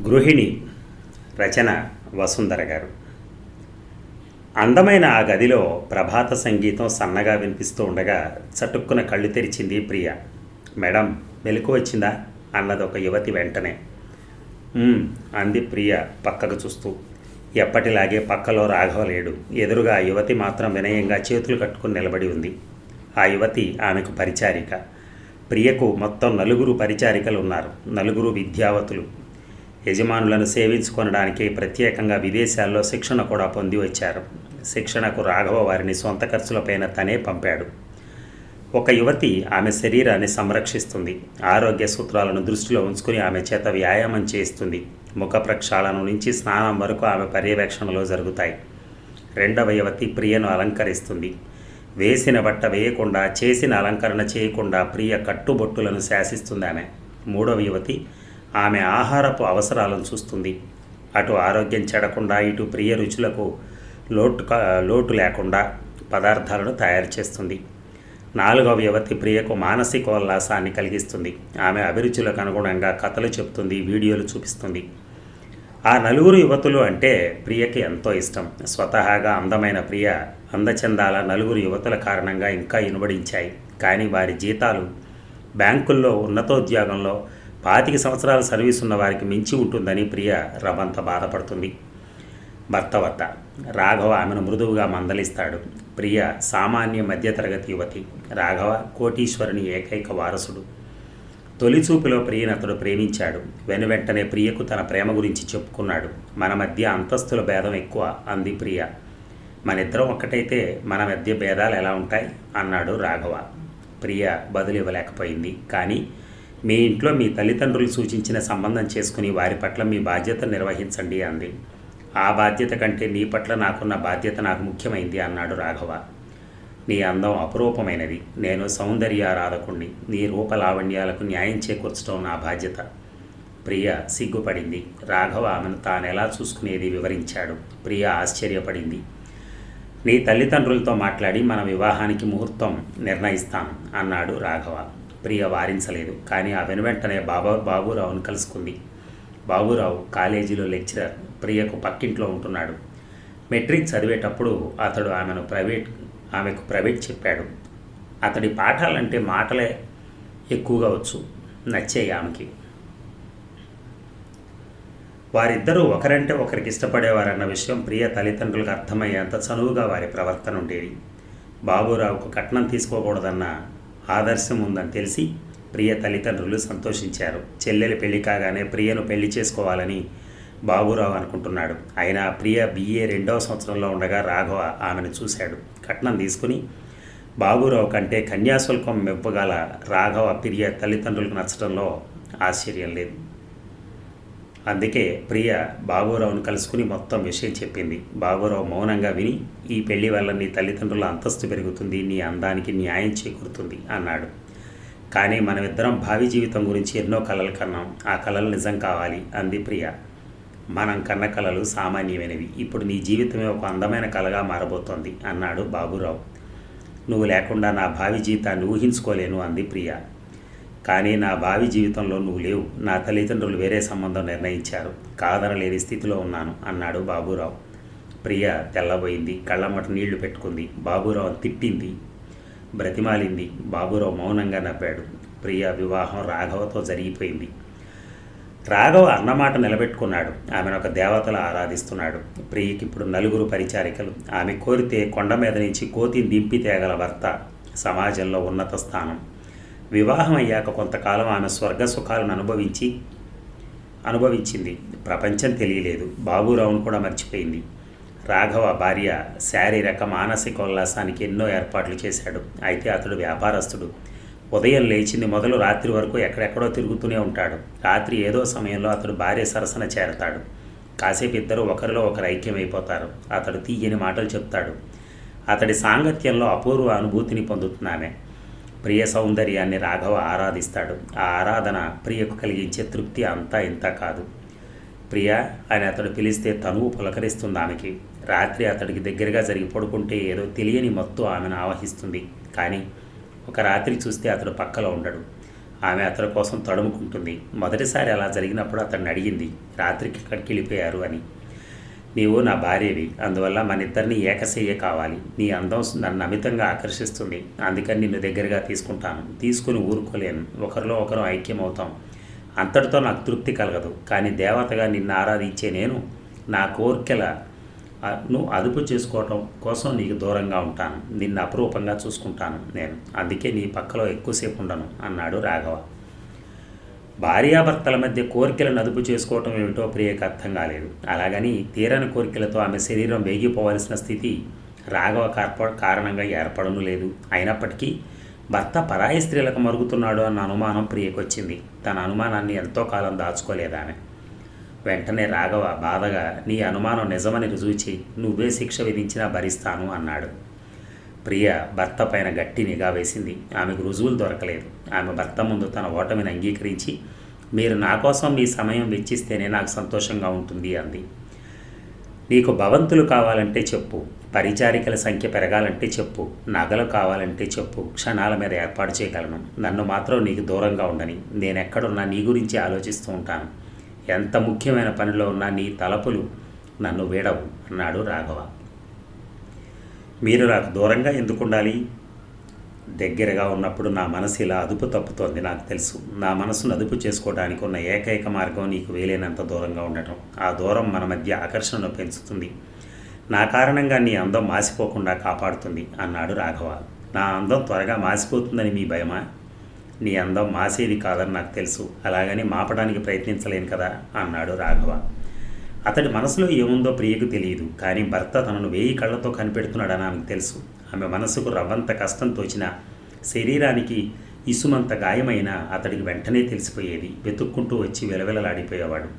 గృహిణి రచన వసుంధర గారు. అందమైన ఆ గదిలో ప్రభాత సంగీతం సన్నగా వినిపిస్తూ ఉండగా చటుక్కున కళ్ళు తెరిచింది ప్రియ. మేడం, మెలకు వచ్చిందా అన్నది ఒక యువతి వెంటనే. అంది ప్రియ పక్కకు చూస్తూ. ఎప్పటిలాగే పక్కలో రాఘవ లేడు. ఎదురుగా ఆ యువతి మాత్రం వినయంగా చేతులు కట్టుకుని నిలబడి ఉంది. ఆ యువతి ఆమెకు పరిచారిక. ప్రియకు మొత్తం 4 పరిచారికలు ఉన్నారు. 4 విద్యావతులు. యజమానులను సేవించుకొనడానికి ప్రత్యేకంగా విదేశాల్లో శిక్షణ కూడా పొంది వచ్చారు. శిక్షణకు రాఘవ వారిని సొంత ఖర్చులపైన తనే పంపాడు. ఒక యువతి ఆమె శరీరాన్ని సంరక్షిస్తుంది. ఆరోగ్య సూత్రాలను దృష్టిలో ఉంచుకుని ఆమె చేత వ్యాయామం చేయిస్తుంది. ముఖ ప్రక్షాళన నుంచి స్నానం వరకు ఆమె పర్యవేక్షణలో జరుగుతాయి. 2వ యువతి ప్రియను అలంకరిస్తుంది. వేసిన బట్ట వేయకుండా, చేసిన అలంకరణ చేయకుండా ప్రియ కట్టుబొట్టులను శాసిస్తుంది ఆమె. 3వ యువతి ఆమె ఆహారపు అవసరాలను చూస్తుంది. అటు ఆరోగ్యం చెడకుండా, ఇటు ప్రియ రుచులకు లోటు లేకుండా పదార్థాలను తయారు చేస్తుంది. 4వ యువతి ప్రియకు మానసికోల్లాసాన్ని కలిగిస్తుంది. ఆమె అభిరుచులకు అనుగుణంగా కథలు చెప్తుంది, వీడియోలు చూపిస్తుంది. ఆ 4 యువతులు అంటే ప్రియకి ఎంతో ఇష్టం. స్వతహాగా అందమైన ప్రియ అందచందాల 4 యువతుల కారణంగా ఇంకా ఇనుబడించాయి. కానీ వారి జీతాలు బ్యాంకుల్లో ఉన్నతోద్యోగంలో 25 సంవత్సరాల సర్వీస్ ఉన్న వారికి మించి ఉంటుందని ప్రియ రవంత బాధపడుతుంది. భర్త వద్ద రాఘవ ఆమెను మృదువుగా మందలిస్తాడు. ప్రియ సామాన్య మధ్యతరగతి యువతి. రాఘవ కోటీశ్వరుని ఏకైక వారసుడు. తొలిచూపులో ప్రియను అతడు ప్రేమించాడు. వెనువెంటనే ప్రియకు తన ప్రేమ గురించి చెప్పుకున్నాడు. మన మధ్య అంతస్తుల భేదం ఎక్కువ అంది ప్రియ. మనిద్దరం ఒక్కటైతే మన మధ్య భేదాలు ఎలా ఉంటాయి అన్నాడు రాఘవ. ప్రియ బదులు ఇవ్వలేకపోయింది. కానీ మీ ఇంట్లో మీ తల్లిదండ్రులు సూచించిన సంబంధం చేసుకుని వారి పట్ల మీ బాధ్యత నిర్వహించండి అంది. ఆ బాధ్యత కంటే నీ పట్ల నాకున్న బాధ్యత నాకు ముఖ్యమైంది అన్నాడు రాఘవ. నీ అందం అపురూపమైనది. నేను సౌందర్యారాధకుణ్ణి. నీ రూపలావణ్యాలకు న్యాయం చేకూర్చడం నా బాధ్యత. ప్రియ సిగ్గుపడింది. రాఘవ ఆమెను తానెలా చూసుకునేది వివరించాడు. ప్రియ ఆశ్చర్యపడింది. నీ తల్లిదండ్రులతో మాట్లాడి మన వివాహానికి ముహూర్తం నిర్ణయిస్తాను అన్నాడు రాఘవ. ప్రియ వారించలేదు. కానీ ఆ వెనువెంటనే బాబురావును కలుసుకుంది. బాబురావు కాలేజీలో లెక్చరర్. ప్రియకు పక్కింట్లో ఉంటున్నాడు. మెట్రిక్ చదివేటప్పుడు అతడు ఆమెకు ప్రైవేట్ చెప్పాడు. అతడి పాఠాలంటే మాటలే ఎక్కువగా వచ్చు. నచ్చాయి ఆమెకి. వారిద్దరూ ఒకరంటే ఒకరికి ఇష్టపడేవారన్న విషయం ప్రియ తల్లిదండ్రులకు అర్థమయ్యేంత చనువుగా వారి ప్రవర్తన ఉండేది. బాబురావుకు కట్నం తీసుకోకూడదన్న ఆదర్శం ఉందని తెలిసి ప్రియ తల్లిదండ్రులు సంతోషించారు. చెల్లెలి పెళ్లి కాగానే ప్రియను పెళ్లి చేసుకోవాలని బాబురావు అనుకుంటున్నాడు. అయినా ప్రియ BA 2వ సంవత్సరంలో ఉండగా రాఘవ ఆమెను చూశాడు. కట్నం తీసుకుని బాబురావు కంటే కన్యాశుల్కం మెప్పగల రాఘవ ప్రియ తల్లిదండ్రులకు నచ్చడంలో ఆశ్చర్యం లేదు. అందుకే ప్రియ బాబురావును కలుసుకుని మొత్తం విషయం చెప్పింది. బాబురావు మౌనంగా విని, ఈ పెళ్లి వల్ల నీ తల్లిదండ్రుల అంతస్తు పెరుగుతుంది, నీ అందానికి న్యాయం చేకూరుతుంది అన్నాడు. కానీ మనమిద్దరం భావి జీవితం గురించి ఎన్నో కలలు కన్నాం. ఆ కలలు నిజం కావాలి అంది ప్రియ. మనం కన్న కలలు సామాన్యమైనవి. ఇప్పుడు నీ జీవితమే ఒక అందమైన కలగా మారబోతోంది అన్నాడు బాబురావు. నువ్వు లేకుండా నా భావి జీవితాన్ని ఊహించుకోలేను అంది ప్రియ. కానీ నా భావి జీవితంలో నువ్వు లేవు. నా తల్లిదండ్రులు వేరే సంబంధం నిర్ణయించారు. కాదనలేని స్థితిలో ఉన్నాను అన్నాడు బాబురావు. ప్రియ తెల్లబోయింది. కళ్ళమట నీళ్లు పెట్టుకుంది. బాబురావు తిట్టింది, బ్రతిమాలింది. బాబురావు మౌనంగా నవ్వాడు. ప్రియ వివాహం రాఘవతో జరిగిపోయింది. రాఘవ అన్నమాట నిలబెట్టుకున్నాడు. ఆమెను ఒక దేవతలా ఆరాధిస్తున్నాడు. ప్రియకి ఇప్పుడు 4 పరిచారికలు. ఆమె కోరితే కొండ మీద నుంచి కోతిని దింపి తేగల భర్త. సమాజంలో ఉన్నత స్థానం. వివాహం అయ్యాక కొంతకాలం ఆమె స్వర్గ సుఖాలను అనుభవించింది. ప్రపంచం తెలియలేదు. బాబురావును కూడా మర్చిపోయింది. రాఘవ భార్య శారీరక మానసికోల్లాసానికి ఎన్నో ఏర్పాట్లు చేశాడు. అయితే అతడు వ్యాపారస్తుడు. ఉదయం లేచింది మొదలు రాత్రి వరకు ఎక్కడెక్కడో తిరుగుతూనే ఉంటాడు. రాత్రి ఏదో సమయంలో అతడు భార్య సరసన చేరతాడు. కాసేపు ఇద్దరు ఒకరిలో ఒకరు ఐక్యమైపోతారు. అతడు తీయని మాటలు చెప్తాడు. అతడి సాంగత్యంలో అపూర్వ అనుభూతిని పొందుతున్నామే. ప్రియ సౌందర్యాన్ని రాఘవ ఆరాధిస్తాడు. ఆ ఆరాధన ప్రియకు కలిగించే తృప్తి అంతా ఇంత కాదు. ప్రియ అని అతడు పిలిస్తే తనువు పులకరిస్తుంది ఆమెకి. రాత్రి అతడికి దగ్గరగా జరిగి పడుకుంటే ఏదో తెలియని మత్తు ఆమెను ఆవహిస్తుంది. కానీ ఒక రాత్రి చూస్తే అతడు పక్కలో ఉండడు. ఆమె అతడి కోసం తడుముకుంటుంది. మొదటిసారి అలా జరిగినప్పుడు అతన్ని అడిగింది, రాత్రికి ఎక్కడికి వెళ్ళిపోయారు అని. నీవు నా భార్యవి, అందువల్ల మన ఇద్దరిని ఏకశయ్యే కావాలి. నీ అందం నన్ను అమితంగా ఆకర్షిస్తుంది, అందుకని నిన్ను దగ్గరగా తీసుకుంటాను. తీసుకుని ఊరుకోలేను. ఒకరిలో ఒకరు ఐక్యమవుతాం. అంతటితో నాకు తృప్తి కలగదు. కానీ దేవతగా నిన్ను ఆరాధించే నేను నా కోర్కెలను అదుపు చేసుకోవటం కోసం నీకు దూరంగా ఉంటాను. నిన్ను అపురూపంగా చూసుకుంటాను నేను. అందుకే నీ పక్కలో ఎక్కువసేపు ఉండను అన్నాడు రాఘవ. భార్యాభర్తల మధ్య కోరికలను అదుపు చేసుకోవటం ఏమిటో ప్రియకు అర్థం కాలేదు. అలాగని తీరని కోరికలతో ఆమె శరీరం వేగిపోవలసిన స్థితి రాఘవ కారణంగా ఏర్పడను లేదు. అయినప్పటికీ భర్త పరాయి స్త్రీలకు మరుగుతున్నాడు అన్న అనుమానం ప్రియకు వచ్చింది. తన అనుమానాన్ని ఎంతో కాలం దాచుకోలేదామె. వెంటనే రాఘవ బాధగా, నీ అనుమానం నిజమని రుజువు చేయి, నువ్వే శిక్ష విధించినా భరిస్తాను అన్నాడు. ప్రియ భర్త పైన గట్టి నిఘా వేసింది. ఆమెకు రుజువులు దొరకలేదు. ఆమె భర్త ముందు తన ఓటమిని అంగీకరించి, మీరు నా కోసం మీ సమయం వెచ్చిస్తేనే నాకు సంతోషంగా ఉంటుంది అంది. నీకు భవంతులు కావాలంటే చెప్పు, పరిచారికల సంఖ్య పెరగాలంటే చెప్పు, నగలు కావాలంటే చెప్పు, క్షణాల మీద ఏర్పాటు చేయగలను. నన్ను మాత్రం నీకు దూరంగా ఉండని. నేనెక్కడున్నా నీ గురించి ఆలోచిస్తూ ఉంటాను. ఎంత ముఖ్యమైన పనిలో ఉన్నా నీ తలపులు నన్ను వీడవు అన్నాడు రాఘవ. మీరు నాకు దూరంగా ఎందుకు ఉండాలి? దగ్గరగా ఉన్నప్పుడు నా మనసు ఇలా అదుపు తప్పుతోంది నాకు తెలుసు. నా మనసును అదుపు చేసుకోవడానికి ఉన్న ఏకైక మార్గం నీకు వీలైనంత దూరంగా ఉండటం. ఆ దూరం మన మధ్య ఆకర్షణను పెంచుతుంది. నా కారణంగా నీ అందం మాసిపోకుండా కాపాడుతుంది అన్నాడు రాఘవ. నా అందం త్వరగా మాసిపోతుందని మీ భయమా? నీ అందం మాసేది కాదని నాకు తెలుసు. అలాగని మాపడానికి ప్రయత్నించలేను కదా అన్నాడు రాఘవ. అతడి మనసులో ఏముందో ప్రియకు తెలియదు. కానీ భర్త తనను 1000 కళ్ళతో కనిపెడుతున్నాడని ఆమెకు తెలుసు. ఆమె మనసుకు రవ్వంత కష్టం తోచిన, శరీరానికి ఇసుమంత గాయమైనా అతడికి వెంటనే తెలిసిపోయేది. వెతుక్కుంటూ వచ్చి వెలవెలలాడిపోయేవాడు.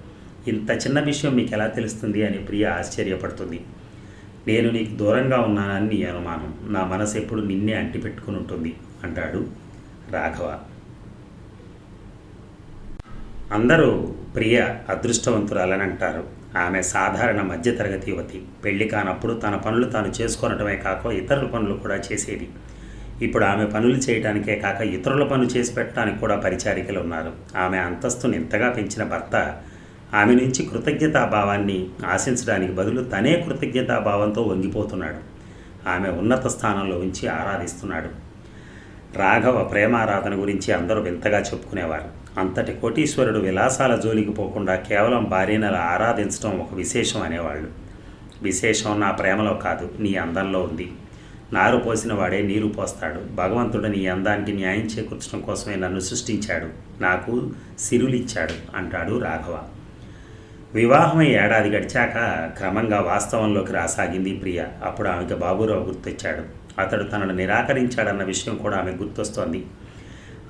ఇంత చిన్న విషయం మీకు ఎలా తెలుస్తుంది అని ప్రియ ఆశ్చర్యపడుతుంది. నేను నీకు దూరంగా ఉన్నానని నీ అనుమానం. నా మనసు ఎప్పుడు నిన్నే అంటిపెట్టుకుని ఉంటుంది అంటాడు రాఘవ. అందరూ ప్రియ అదృష్టవంతురాలని అంటారు. ఆమె సాధారణ మధ్యతరగతి యువతి. పెళ్లి కానప్పుడు తన పనులు తాను చేసుకోనటమే కాక ఇతరుల పనులు కూడా చేసేది. ఇప్పుడు ఆమె పనులు చేయడానికే కాక ఇతరుల పనులు చేసి పెట్టడానికి కూడా పరిచారికలు ఉన్నారు. ఆమె అంతస్తును ఇంతగా పెంచిన భర్త ఆమె నుంచి కృతజ్ఞతాభావాన్ని ఆశించడానికి బదులు తనే కృతజ్ఞతాభావంతో వంగిపోతున్నాడు. ఆమె ఉన్నత స్థానంలో ఉంచి ఆరాధిస్తున్నాడు. రాఘవ ప్రేమారాధన గురించి అందరూ వింతగా చెప్పుకునేవారు. అంతటి కోటీశ్వరుడు విలాసాల జోలికి పోకుండా కేవలం భార్యను ఆరాధించడం ఒక విశేషం అనేవాళ్ళు. విశేషం నా ప్రేమలో కాదు, నీ అందంలో ఉంది. నారు పోసిన వాడే నీరు పోస్తాడు. భగవంతుడు నీ అందానికి న్యాయం చేకూర్చడం కోసమే నన్ను సృష్టించాడు, నాకు సిరులిచ్చాడు అంటాడు రాఘవ. వివాహమై ఏడాది గడిచాక క్రమంగా వాస్తవంలోకి రాసాగింది ప్రియ. అప్పుడు ఆమెకు బాబురావు గుర్తొచ్చాడు. అతడు తనను నిరాకరించాడన్న విషయం కూడా ఆమె గుర్తొస్తోంది.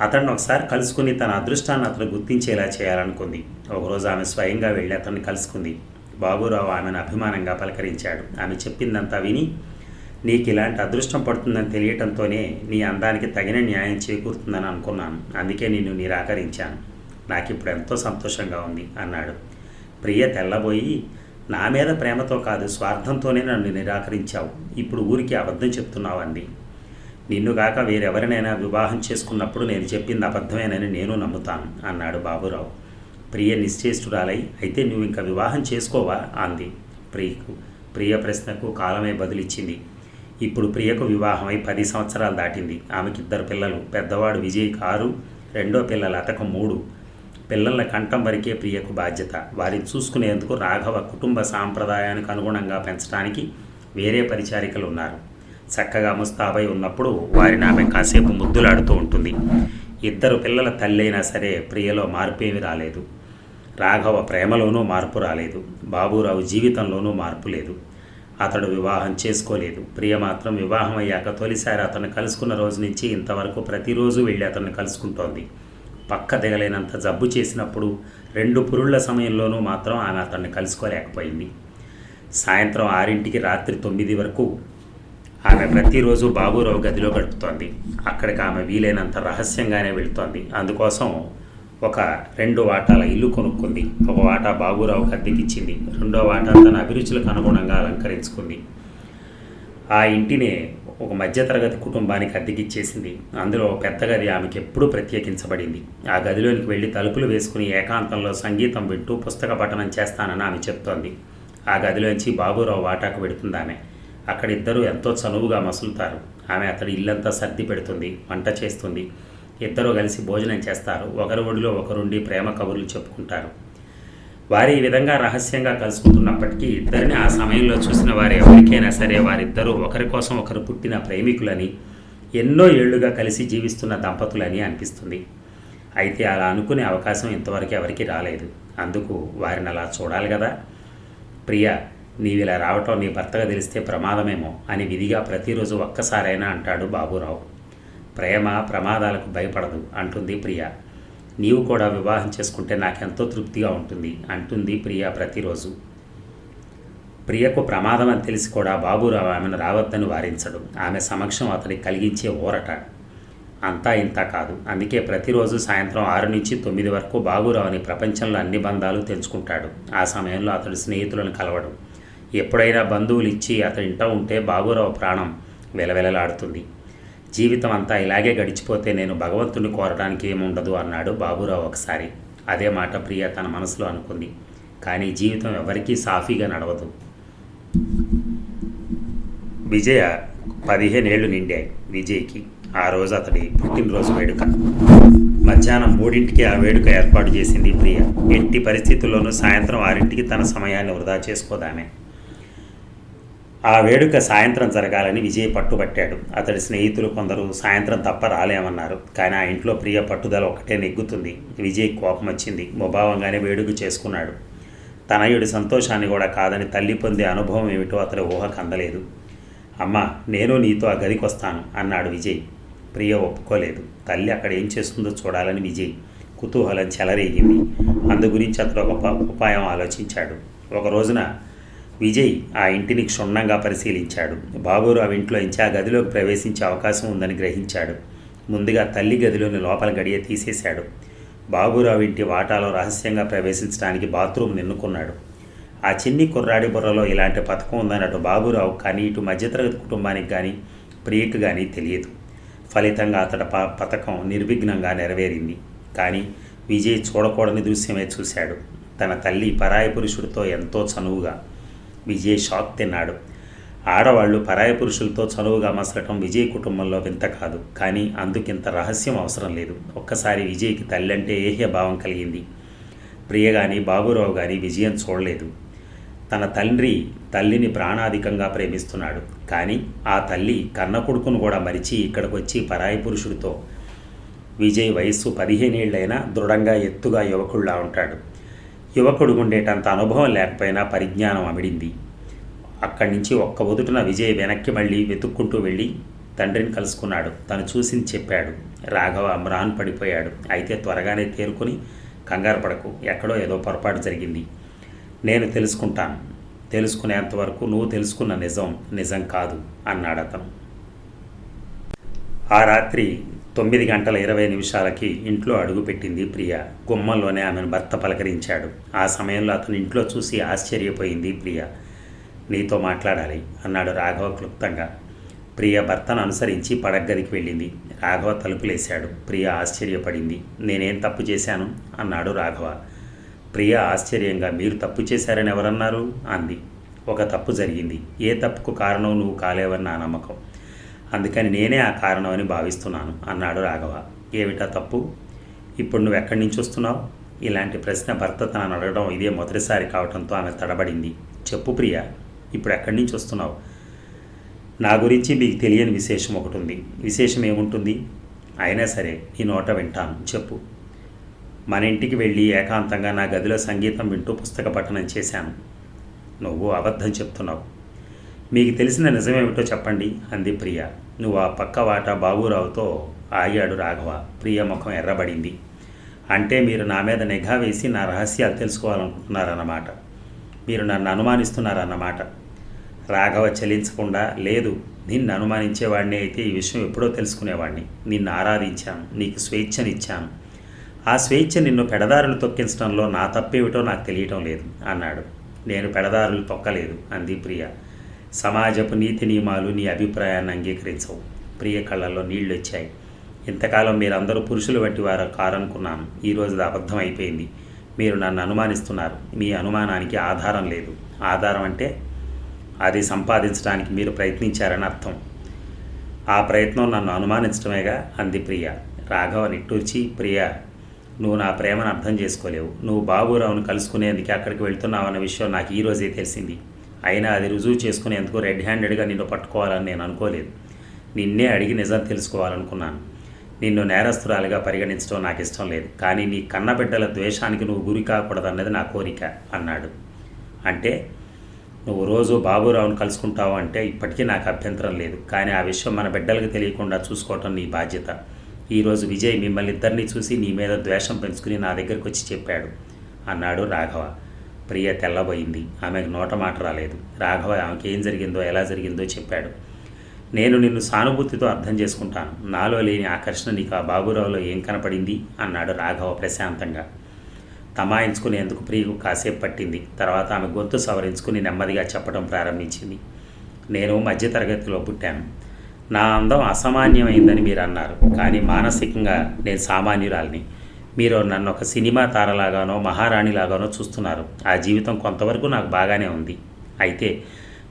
అతన్ని ఒకసారి కలుసుకుని తన అదృష్టాన్ని అతను గుర్తించేలా చేయాలనుకుంది. ఒకరోజు ఆమె స్వయంగా వెళ్ళి అతన్ని కలుసుకుంది. బాబురావు ఆమెను అభిమానంగా పలకరించాడు. ఆమె చెప్పిందంతా విని, నీకు ఇలాంటి అదృష్టం పడుతుందని తెలియటంతోనే నీ అందానికి తగిన న్యాయం చేకూరుతుందని అనుకున్నాను. అందుకే నిన్ను నిరాకరించాను. నాకు ఇప్పుడు ఎంతో సంతోషంగా ఉంది అన్నాడు. ప్రియ తెల్లబోయి, నా మీద ప్రేమతో కాదు స్వార్థంతోనే నన్ను నిరాకరించావు. ఇప్పుడు ఊరికి అబద్ధం చెప్తున్నావు అంది. నిన్నుగాక వేరెవరినైనా వివాహం చేసుకున్నప్పుడు నేను చెప్పింది అబద్ధమేనని నేను నమ్ముతాను అన్నాడు బాబురావు. ప్రియ నిశ్చేష్టురాలై, అయితే నువ్వు ఇంకా వివాహం చేసుకోవా అంది. ప్రియ ప్రశ్నకు కాలమే బదులిచ్చింది. ఇప్పుడు ప్రియకు వివాహమై 10 సంవత్సరాలు దాటింది. ఆమెకి 2 పిల్లలు. పెద్దవాడు విజయ్ 6, రెండో పిల్ల లతకు 3. పిల్లల కంఠం వరకే ప్రియకు బాధ్యత. వారిని చూసుకునేందుకు రాఘవ కుటుంబ సాంప్రదాయానికి అనుగుణంగా పెంచడానికి వేరే పరిచారికలు ఉన్నారు. చక్కగా ముస్తాబై ఉన్నప్పుడు వారిని ఆమె కాసేపు ముద్దులాడుతూ ఉంటుంది. 2 పిల్లల తల్లైనా సరే ప్రియలో మార్పేమీ రాలేదు. రాఘవ ప్రేమలోనూ మార్పు రాలేదు. బాబురావు జీవితంలోనూ మార్పు లేదు. అతడు వివాహం చేసుకోలేదు. ప్రియ మాత్రం వివాహం అయ్యాక తొలిసారి అతన్ని కలుసుకున్న రోజు నుంచి ఇంతవరకు ప్రతిరోజు వెళ్ళి అతన్ని కలుసుకుంటోంది. పక్క దిగలేనంత జబ్బు చేసినప్పుడు 2 పురుళ్ల సమయంలోనూ మాత్రం ఆమె అతన్ని కలుసుకోలేకపోయింది. సాయంత్రం 6ంటికి రాత్రి 9 వరకు ఆమె ప్రతిరోజు బాబురావు గదిలో గడుపుతోంది. అక్కడికి ఆమె వీలైనంత రహస్యంగానే వెళుతోంది. అందుకోసం ఒక 2 వాటాల ఇల్లు కొనుక్కుంది. ఒక వాటా బాబురావుకి అద్దెకిచ్చింది. రెండో వాటా తన అభిరుచులకు అనుగుణంగా అలంకరించుకుంది. ఆ ఇంటిని ఒక మధ్యతరగతి కుటుంబానికి అద్దెకిచ్చేసింది. అందులో పెద్ద గది ఆమెకి ఎప్పుడూ ప్రత్యేకించబడింది. ఆ గదిలోనికి వెళ్ళి తలుపులు వేసుకుని ఏకాంతంలో సంగీతం వింటూ పుస్తక పఠనం చేస్తానని ఆమె చెప్తోంది. ఆ గదిలోంచి బాబురావు వాటాకు పెడుతుంది ఆమె. అక్కడ ఇద్దరు ఎంతో చనువుగా మసులుతారు. ఆమె అతడి ఇల్లంతా సర్ది పెడుతుంది, వంట చేస్తుంది. ఇద్దరూ కలిసి భోజనం చేస్తారు. ఒకరి ఒడిలో ఒకరుండి ప్రేమ కబుర్లు చెప్పుకుంటారు. వారి ఈ విధంగా రహస్యంగా కలుసుకుంటున్నప్పటికీ ఇద్దరిని ఆ సమయంలో చూసిన వారు ఎవరికైనా సరే వారిద్దరూ ఒకరి కోసం ఒకరు పుట్టిన ప్రేమికులని, ఎన్నో ఏళ్లుగా కలిసి జీవిస్తున్న దంపతులని అనిపిస్తుంది. అయితే అలా అనుకునే అవకాశం ఇంతవరకు ఎవరికి రాలేదు. అందుకు వారిని అలా చూడాలి కదా. ప్రియా, నీవిలా రావటం నీ భర్తగా తెలిస్తే ప్రమాదమేమో అని విధిగా ప్రతిరోజు ఒక్కసారైనా అంటాడు బాబురావు. ప్రేమ ప్రమాదాలకు భయపడదు అంటుంది ప్రియ. నీవు కూడా వివాహం చేసుకుంటే నాకెంతో తృప్తిగా ఉంటుంది అంటుంది ప్రియ ప్రతిరోజు. ప్రియకు ప్రమాదం అని తెలిసి కూడా బాబురావు ఆమెను రావద్దని వారించడు. ఆమె సమక్షం అతనికి కలిగించే ఊరట. అంతా ఇంత కాదు. అందుకే ప్రతిరోజు సాయంత్రం 6 నుంచి 9 వరకు బాబురావుని ప్రపంచంలో అన్ని బంధాలు తెంచుకుంటాడు. ఆ సమయంలో అతడు స్నేహితులను కలవడు. ఎప్పుడైనా బంధువులు ఇచ్చి అతడి ఇంట ఉంటే బాబురావు ప్రాణం వెలవెలలాడుతుంది. జీవితం అంతా ఇలాగే గడిచిపోతే నేను భగవంతుని కోరడానికి ఏముండదు అన్నాడు బాబురావు ఒకసారి. అదే మాట ప్రియ తన మనసులో అనుకుంది. కానీ జీవితం ఎవరికీ సాఫీగా నడవదు. విజయ 15 ఏళ్ళు నిండాయి విజయ్కి. ఆ రోజు అతడి పుట్టినరోజు వేడుక. మధ్యాహ్నం 3ంటికి ఆ వేడుక ఏర్పాటు చేసింది ప్రియ. ఎట్టి పరిస్థితుల్లోనూ సాయంత్రం 6ంటికి తన సమయాన్ని వృధా చేసుకోదామే. ఆ వేడుక సాయంత్రం జరగాలని విజయ్ పట్టుబట్టాడు. అతడి స్నేహితులు కొందరు సాయంత్రం తప్ప రాలేమన్నారు. కానీ ఆ ఇంట్లో ప్రియ పట్టుదల ఒక్కటే నెగ్గుతుంది. విజయ్ కోపం వచ్చింది. ముభావంగానే వేడుక చేసుకున్నాడు. తనయుడి సంతోషాన్ని కూడా కాదని తల్లి పొందే అనుభవం ఏమిటో అతడి ఊహకు అందలేదు. అమ్మా, నేను నీతో ఆ గదికి వస్తాను అన్నాడు విజయ్. ప్రియ ఒప్పుకోలేదు. తల్లి అక్కడ ఏం చేస్తుందో చూడాలని విజయ్ కుతూహలం చెలరేగింది. అందు గురించి అతడు ఒక ఉపాయం ఆలోచించాడు. ఒక రోజున విజయ్ ఆ ఇంటిని క్షుణ్ణంగా పరిశీలించాడు. బాబురావు ఇంట్లో నుంచి ఆ గదిలోకి ప్రవేశించే అవకాశం ఉందని గ్రహించాడు. ముందుగా తల్లి గదిలోని లోపల గడియ తీసేశాడు. బాబురావు ఇంటి వాటాలో రహస్యంగా ప్రవేశించడానికి బాత్రూమ్ నిన్నుకున్నాడు. ఆ చిన్ని కుర్రాడి బుర్రలో ఇలాంటి పథకం ఉందని అటు బాబురావు కానీ ఇటు మధ్యతరగతి కుటుంబానికి కానీ ప్రియకు కానీ తెలియదు. ఫలితంగా అతడి పథకం నిర్విఘ్నంగా నెరవేరింది. కానీ విజయ్ చూడకూడని దృశ్యమే చూశాడు. తన తల్లి పరాయి పురుషుడితో ఎంతో చనువుగా. విజయ్ షాక్ తిన్నాడు. ఆడవాళ్లు పరాయి పురుషులతో చనువుగా మసలటం విజయ్ కుటుంబంలో వింత కాదు. కానీ అందుకింత రహస్యం అవసరం లేదు. ఒక్కసారి విజయ్కి తల్లి అంటే ఏహ్య భావం కలిగింది. ప్రియ కానీ బాబురావు కానీ విజయం చూడలేదు. తన తల్లిని ప్రాణాధికంగా ప్రేమిస్తున్నాడు. కానీ ఆ తల్లి కన్న కొడుకును కూడా మరిచి ఇక్కడికి వచ్చి పరాయి పురుషుడితో. విజయ్ వయస్సు 15 ఏళ్ళైనా దృఢంగా ఎత్తుగా యువకుడిలా ఉంటాడు. యువకుడు ఉండేటంత అనుభవం లేకపోయినా పరిజ్ఞానం అమిడింది. అక్కడి నుంచి ఒక్క ఒదుటున విజయ్ వెనక్కి మళ్ళీ వెతుక్కుంటూ వెళ్ళి తండ్రిని కలుసుకున్నాడు. తను చూసింది చెప్పాడు. రాఘవ మ్రాన్ పడిపోయాడు. అయితే త్వరగానే తేరుకొని కంగారు పడకు, ఎక్కడో ఏదో పొరపాటు జరిగింది. నేను తెలుసుకుంటాను. తెలుసుకునేంతవరకు నువ్వు తెలుసుకున్న నిజం కాదు అన్నాడు అతను. ఆ రాత్రి 9:20 ఇంట్లో అడుగుపెట్టింది ప్రియ. గుమ్మంలోనే ఆమెను భర్త పలకరించాడు. ఆ సమయంలో అతను ఇంట్లో చూసి ఆశ్చర్యపోయింది ప్రియ. నీతో మాట్లాడాలి అన్నాడు రాఘవ క్లుప్తంగా. ప్రియ భర్తను అనుసరించి పడగ్గదికి వెళ్ళింది. రాఘవ తలుపులేశాడు. ప్రియ ఆశ్చర్యపడింది. నేనేం తప్పు చేశాను అన్నాడు రాఘవ. ప్రియ ఆశ్చర్యంగా, మీరు తప్పు చేశారని ఎవరన్నారు అంది. ఒక తప్పు జరిగింది. ఏ తప్పుకు కారణం నువ్వు కాలేవని నా నమ్మకం. అందుకని నేనే ఆ కారణం అని భావిస్తున్నాను అన్నాడు రాఘవ. ఏమిటా తప్పు? ఇప్పుడు నువ్వు ఎక్కడి నుంచి వస్తున్నావు? ఇలాంటి ప్రశ్న భర్త తనను అడగడం ఇదే మొదటిసారి కావడంతో ఆమె తడబడింది. చెప్పు ప్రియ, ఇప్పుడు ఎక్కడి నుంచి వస్తున్నావు? నా గురించి మీకు తెలియని విశేషం ఒకటి ఉంది. విశేషం ఏముంటుంది? అయినా సరే నీ నోట వింటాను, చెప్పు. మన ఇంటికి వెళ్ళి ఏకాంతంగా నా గదిలో సంగీతం వింటూ పుస్తక పఠనం చేశాను. నువ్వు అబద్ధం చెప్తున్నావు. మీకు తెలిసిన నిజమేమిటో చెప్పండి అంది ప్రియ. నువ్వు ఆ పక్క వాటా బాబురావుతో ఆగాడు రాఘవ. ప్రియ ముఖం ఎర్రబడింది. అంటే మీరు నా మీద నిఘా వేసి నా రహస్యాలు తెలుసుకోవాలనుకుంటున్నారన్నమాట. మీరు నన్ను అనుమానిస్తున్నారన్నమాట. రాఘవ చలించకుండా, లేదు, నిన్ను అనుమానించేవాడిని అయితే ఈ విషయం ఎప్పుడో తెలుసుకునేవాడిని. నిన్ను ఆరాధించాను, నీకు స్వేచ్ఛనిచ్చాను. ఆ స్వేచ్ఛ నిన్ను పెడదారులు తొక్కించడంలో నా తప్పేమిటో నాకు తెలియటం లేదు అన్నాడు. నేను పెడదారులు తొక్కలేదు అంది ప్రియ. సమాజపు నీతి నియమాలు నీ అభిప్రాయాన్ని అంగీకరించవు. ప్రియ కళ్ళల్లో నీళ్లు వచ్చాయి. ఇంతకాలం మీరందరూ పురుషుల వంటి వారు కారనుకున్నాను. ఈరోజు అది అబద్ధం అయిపోయింది. మీరు నన్ను అనుమానిస్తున్నారు. మీ అనుమానానికి ఆధారం లేదు. ఆధారం అంటే అది సంపాదించడానికి మీరు ప్రయత్నించారని అర్థం. ఆ ప్రయత్నం నన్ను అనుమానించడమేగా అంది ప్రియ. రాఘవ నిట్టూర్చి, ప్రియ, నువ్వు నా ప్రేమను అర్థం చేసుకోలేవు. నువ్వు బాబురావును కలుసుకునేందుకు అక్కడికి వెళ్తున్నావన్న విషయం నాకు ఈరోజే తెలిసింది. అయినా అది రుజువు చేసుకునేందుకు రెడ్ హ్యాండెడ్గా నిన్ను పట్టుకోవాలని నేను అనుకోలేదు. నిన్నే అడిగి నిజం తెలుసుకోవాలనుకున్నాను. నిన్ను నేరస్తురాలిగా పరిగణించడం నాకు ఇష్టం లేదు. కానీ నీ కన్నబిడ్డల ద్వేషానికి నువ్వు గురి కాకూడదన్నది నా కోరిక అన్నాడు. అంటే నువ్వు రోజు బాబురావును కలుసుకుంటావు అంటే ఇప్పటికీ నాకు అభ్యంతరం లేదు. కానీ ఆ విషయం మన బిడ్డలకు తెలియకుండా చూసుకోవటం నీ బాధ్యత. ఈరోజు విజయ్ మిమ్మల్ని ఇద్దరిని చూసి నీ మీద ద్వేషం పెంచుకుని నా దగ్గరికి వచ్చి చెప్పాడు అన్నాడు రాఘవ. ప్రియ తెల్లబోయింది. ఆమెకు నోట మాట రాలేదు. రాఘవ ఆమెకి ఏం జరిగిందో ఎలా జరిగిందో చెప్పాడు. నేను నిన్ను సానుభూతితో అర్థం చేసుకుంటాను. నాలో లేని ఆకర్షణ నీకు ఆ బాబురావులో ఏం కనపడింది అన్నాడు రాఘవ ప్రశాంతంగా. తమాయించుకునేందుకు ప్రియకు కాసేపు పట్టింది. తర్వాత ఆమె గొంతు సవరించుకుని నెమ్మదిగా చెప్పడం ప్రారంభించింది. నేను మధ్యతరగతిలో పుట్టాను. నా అందం అసామాన్యమైందని మీరు అన్నారు. కానీ మానసికంగా నేను సామాన్యురాలిని. మీరు నన్ను ఒక సినిమా తారలాగానో మహారాణిలాగానో చూస్తున్నారు. ఆ జీవితం కొంతవరకు నాకు బాగానే ఉంది. అయితే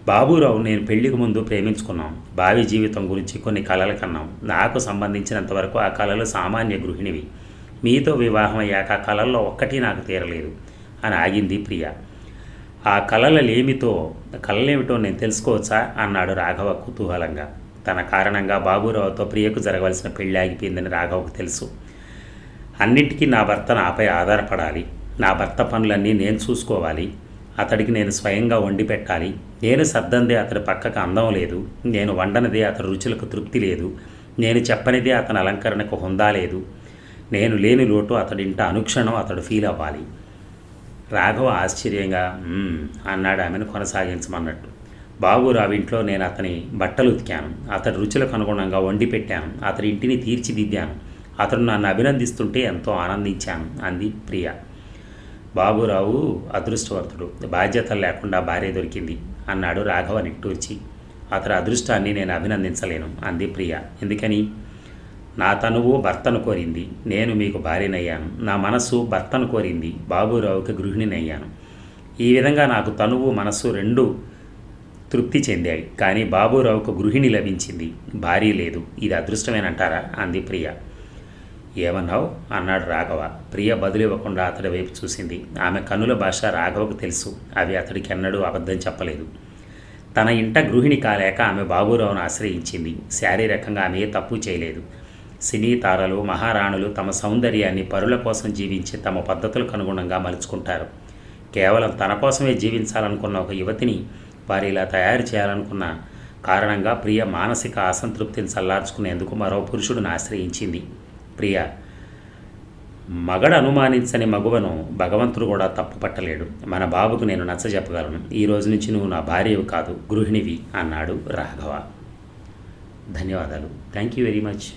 బాబురావు నేను పెళ్లికి ముందు ప్రేమించుకున్నాం. భావి జీవితం గురించి కొన్ని కలలు కన్నాం. నాకు సంబంధించినంతవరకు ఆ కళలు సామాన్య గృహిణివి. మీతో వివాహం అయ్యాక ఆ కళల్లో ఒక్కటి నాకు తీరలేదు అని ఆగింది ప్రియ. ఆ కళలేమిటో నేను తెలుసుకోవచ్చా అన్నాడు రాఘవ కుతూహలంగా. తన కారణంగా బాబురావుతో ప్రియకు జరగవలసిన పెళ్లి ఆగిపోయిందని రాఘవకు తెలుసు. అన్నింటికీ నా భర్త నాపై ఆధారపడాలి. నా భర్త పనులన్నీ నేను చూసుకోవాలి. అతడికి నేను స్వయంగా వండి పెట్టాలి. నేను సర్దందే అతడి పక్కకు అందం లేదు. నేను వండనిదే అతడి రుచులకు తృప్తి లేదు. నేను చెప్పనిదే అతని అలంకరణకు హుందా లేదు. నేను లేని లోటు అతడింట అనుక్షణం అతడు ఫీల్ అవ్వాలి. రాఘవ ఆశ్చర్యంగా అన్నాడు ఆమెను కొనసాగించమన్నట్టు. బాబురావు ఇంట్లో నేను అతని బట్టలు ఉతికాను. అతడి రుచులకు అనుగుణంగా వండి పెట్టాను. అతడి ఇంటిని తీర్చిదిద్దాను. అతడు నన్ను అభినందిస్తుంటే ఎంతో ఆనందించాను అంది ప్రియ. బాబురావు అదృష్టవంతుడు. బాధ్యతలు లేకుండా భార్య దొరికింది అన్నాడు రాఘవ నిట్టూర్చి. అతడి అదృష్టాన్ని నేను అభినందించలేను అంది ప్రియ. ఎందుకని? నా తనువు భర్తను కోరింది. నేను మీకు భార్యనయ్యాను. నా మనసు భర్తను కోరింది. బాబురావుకి గృహిణినయ్యాను. ఈ విధంగా నాకు తనువు మనస్సు రెండూ తృప్తి చెందాయి. కానీ బాబురావుకు గృహిణి లభించింది, భార్య లేదు. ఇది అదృష్టమేనంటారా అంది ప్రియ. ఏమన్నావు అన్నాడు రాఘవ. ప్రియ బదులివ్వకుండా అతడి వైపు చూసింది. ఆమె కన్నుల భాష రాఘవకు తెలుసు. అవి అతడికి ఎన్నడూ అబద్ధం చెప్పలేదు. తన ఇంట గృహిణి కాలేక ఆమె బాబురావును ఆశ్రయించింది. శారీరకంగా ఆమె తప్పు చేయలేదు. సినీ తారలు మహారాణులు తమ సౌందర్యాన్ని పరుల కోసం జీవించి తమ పద్ధతులకు అనుగుణంగా మలుచుకుంటారు. కేవలం తన కోసమే జీవించాలనుకున్న ఒక యువతిని వారు ఇలా తయారు చేయాలనుకున్న కారణంగా ప్రియ మానసిక అసంతృప్తిని చల్లార్చుకునేందుకు మరో పురుషుడిని ఆశ్రయించింది. ప్రియ, మగడు అనుమానించని మగువను భగవంతుడు కూడా తప్పు పట్టలేడు. మన బాబుకు నేను నచ్చజెప్పగలను. ఈ రోజు నుంచి నువ్వు నా భార్యవి కాదు, గృహిణివి అన్నాడు రాఘవ. ధన్యవాదాలు. Thank you very much.